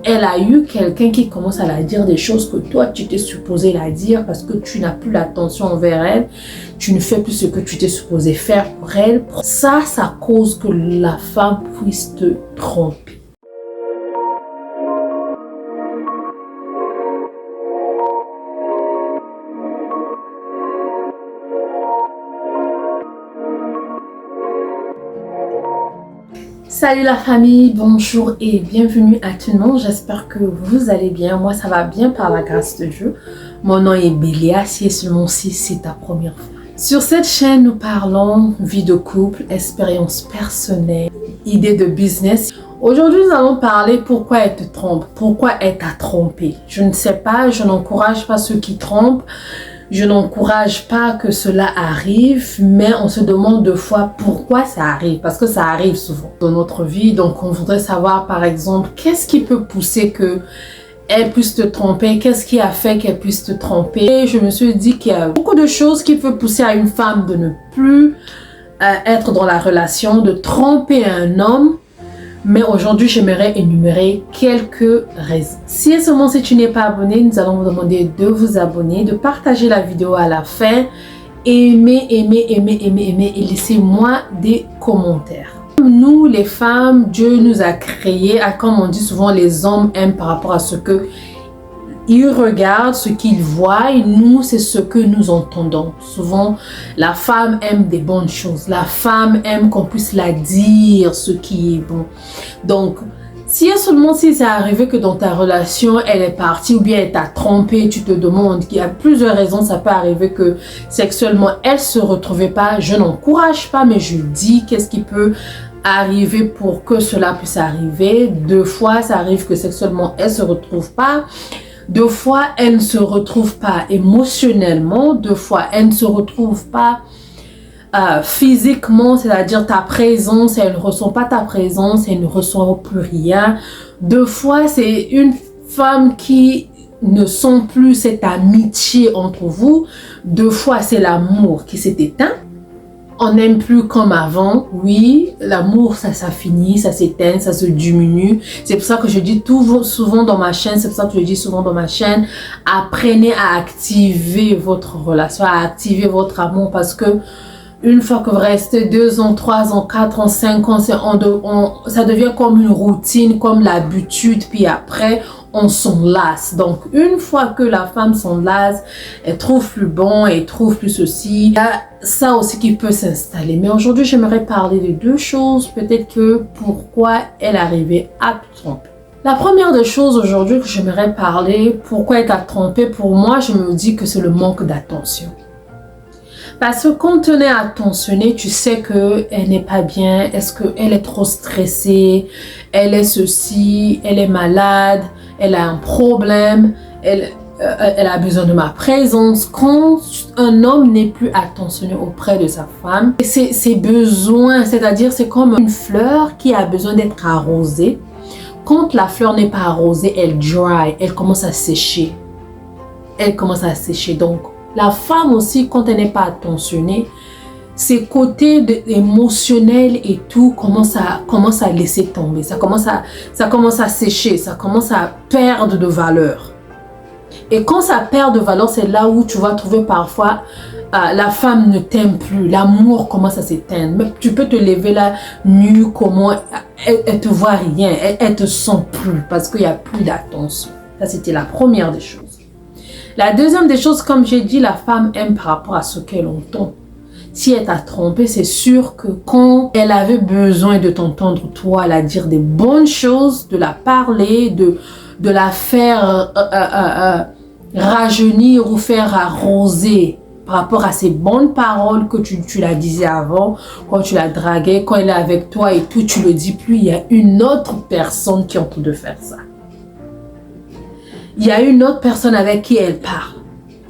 elle a eu quelqu'un qui commence à la dire des choses que toi, tu t'es supposé la dire parce que tu n'as plus l'attention envers elle. Tu ne fais plus ce que tu t'es supposé faire pour elle. Ça cause que la femme puisse te tromper. Salut la famille, bonjour et bienvenue à tout le monde. J'espère que vous allez bien. Moi, ça va bien par la grâce de Dieu. Mon nom est Bélia. Si c'est ta première fois. Sur cette chaîne, nous parlons vie de couple, expérience personnelle, idées de business. Aujourd'hui, nous allons parler pourquoi elle te trompe, pourquoi elle t'a trompé. Je ne sais pas, je n'encourage pas ceux qui trompent. Je n'encourage pas que cela arrive, mais on se demande deux fois pourquoi ça arrive, parce que ça arrive souvent dans notre vie. Donc, on voudrait savoir, par exemple, qu'est-ce qui peut pousser que elle puisse te tromper, qu'est-ce qui a fait qu'elle puisse te tromper. Et je me suis dit qu'il y a beaucoup de choses qui peuvent pousser à une femme de ne plus être dans la relation, de tromper un homme. Mais aujourd'hui, j'aimerais énumérer quelques raisons. Si seulement si tu n'es pas abonné, nous allons vous demander de vous abonner, de partager la vidéo à la fin, aimer et laissez-moi des commentaires. Nous, les femmes, Dieu nous a créés, comme on dit souvent, les hommes aiment par rapport à ce que ils regardent, ce qu'ils voient, et nous, c'est ce que nous entendons. Souvent, la femme aime des bonnes choses. La femme aime qu'on puisse la dire ce qui est bon. Donc, si c'est arrivé que dans ta relation, elle est partie ou bien elle t'a trompé, tu te demandes qu'il y a plusieurs raisons, ça peut arriver que sexuellement, elle se retrouvait pas. Je n'encourage pas, mais je dis qu'est-ce qui peut arriver pour que cela puisse arriver. Deux fois, ça arrive que sexuellement, elle se retrouve pas. Deux fois, elle ne se retrouve pas émotionnellement. Deux fois, elle ne se retrouve pas physiquement, c'est-à-dire ta présence, elle ne ressent pas ta présence, elle ne ressent plus rien. Deux fois, c'est une femme qui ne sent plus cette amitié entre vous. Deux fois, c'est l'amour qui s'est éteint. On n'aime plus comme avant, oui, l'amour ça finit, ça s'éteint, ça se diminue. C'est pour ça que je dis souvent dans ma chaîne, apprenez à activer votre relation, à activer votre amour parce que une fois que vous restez 2 ans, 3 ans, 4 ans, 5 ans, ça devient comme une routine, comme l'habitude, puis après on s'en lasse. Donc, une fois que la femme s'en lasse, elle trouve plus bon, elle trouve plus ceci. Il y a ça aussi qui peut s'installer. Mais aujourd'hui, j'aimerais parler de deux choses. Peut-être que pourquoi elle arrivait à te tromper. La première des choses aujourd'hui que j'aimerais parler, pourquoi elle t'a trompé, pour moi, je me dis que c'est le manque d'attention. Parce que quand tu es attentionné, tu sais qu'elle n'est pas bien. Est-ce qu'elle est trop stressée? Elle est ceci, elle est malade, elle a un problème, elle a besoin de ma présence. Quand un homme n'est plus attentionné auprès de sa femme, ses besoins, c'est-à-dire c'est comme une fleur qui a besoin d'être arrosée. Quand la fleur n'est pas arrosée, elle dry, elle commence à sécher. Donc, la femme aussi, quand elle n'est pas attentionnée, ses côtés émotionnels et tout commencent à laisser tomber. Ça commence à sécher, ça commence à perdre de valeur. Et quand ça perd de valeur, c'est là où tu vas trouver parfois la femme ne t'aime plus, l'amour commence à s'éteindre. Mais tu peux te lever là, nue, comment, elle te voit rien, elle te sent plus parce qu'il n'y a plus d'attention. Ça, c'était la première des choses. La deuxième des choses, comme j'ai dit, la femme aime par rapport à ce qu'elle entend. Si elle t'a trompé, c'est sûr que quand elle avait besoin de t'entendre, toi, la dire des bonnes choses, de la parler, de la faire rajeunir ou faire arroser par rapport à ces bonnes paroles que tu la disais avant, quand tu la draguais, quand elle est avec toi et tout, tu le dis plus, il y a une autre personne qui est en train de faire ça. Il y a une autre personne avec qui elle parle.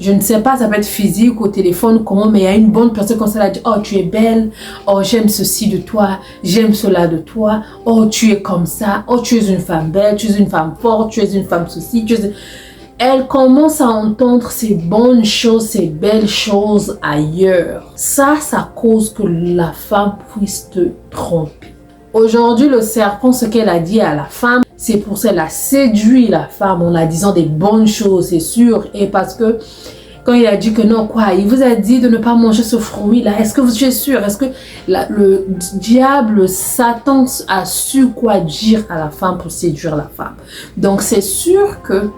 Je ne sais pas, ça peut être physique, au téléphone, comment, mais il y a une bonne personne comme ça, elle dit, oh, tu es belle, oh, j'aime ceci de toi, j'aime cela de toi, oh, tu es comme ça, oh, tu es une femme belle, tu es une femme forte, tu es une femme ceci, Elle commence à entendre ces bonnes choses, ces belles choses ailleurs. Ça cause que la femme puisse te tromper. Aujourd'hui, le serpent, ce qu'elle a dit à la femme, c'est pour ça qu'elle a séduit la femme en la disant des bonnes choses, c'est sûr. Et parce que quand il a dit que non, quoi, il vous a dit de ne pas manger ce fruit-là. Est-ce que vous êtes sûr? Est-ce que le diable, Satan, a su quoi dire à la femme pour séduire la femme? Donc, c'est sûr qu'il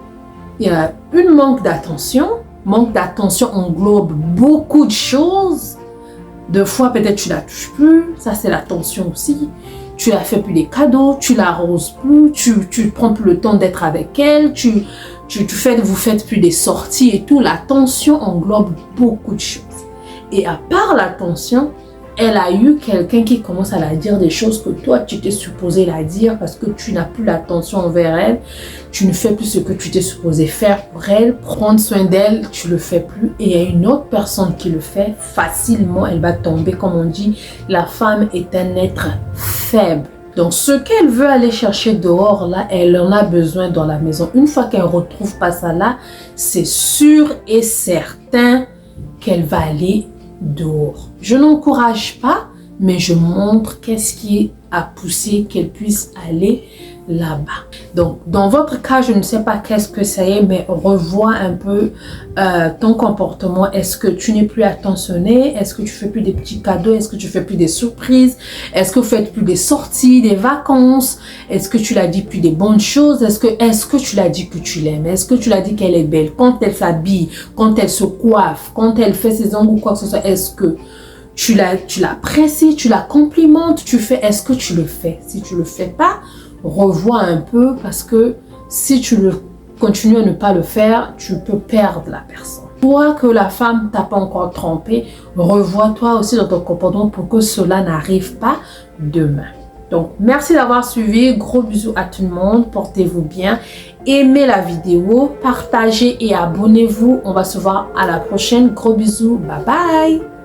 y a une manque d'attention. Manque d'attention englobe beaucoup de choses. Deux fois, peut-être tu la touches plus. Ça, c'est l'attention aussi. Tu la fais plus des cadeaux, tu l'arroses plus, tu prends plus le temps d'être avec elle, vous faites plus des sorties et tout. L'attention englobe beaucoup de choses. Et à part l'attention, elle a eu quelqu'un qui commence à la dire des choses que toi, tu t'es supposé la dire parce que tu n'as plus l'attention envers elle. Tu ne fais plus ce que tu t'es supposé faire pour elle. Prendre soin d'elle, tu le fais plus. Et il y a une autre personne qui le fait facilement. Elle va tomber, comme on dit. La femme est un être faible. Donc, ce qu'elle veut aller chercher dehors, là, elle en a besoin dans la maison. Une fois qu'elle ne retrouve pas ça là, c'est sûr et certain qu'elle va aller dehors. Je n'encourage pas, mais je montre qu'est-ce qui a poussé qu'elle puisse aller là-bas. Donc, dans votre cas, je ne sais pas qu'est-ce que ça est, mais revois un peu ton comportement. Est-ce que tu n'es plus attentionné? Est-ce que tu fais plus des petits cadeaux? Est-ce que tu fais plus des surprises? Est-ce que vous faites plus des sorties, des vacances? Est-ce que tu l'as dit plus des bonnes choses? Est-ce que tu l'as dit que tu l'aimes? Est-ce que tu l'as dit qu'elle est belle? Quand elle s'habille, quand elle se coiffe, quand elle fait ses ongles ou quoi que ce soit, est-ce que tu l'apprécies, tu la complimentes, est-ce que tu le fais? Si tu le fais pas, revois un peu parce que si tu continues à ne pas le faire, tu peux perdre la personne. Toi que la femme t'a pas encore trompé, revois-toi aussi dans ton comportement pour que cela n'arrive pas demain. Donc, merci d'avoir suivi. Gros bisous à tout le monde. Portez-vous bien. Aimez la vidéo, partagez et abonnez-vous. On va se voir à la prochaine. Gros bisous. Bye bye.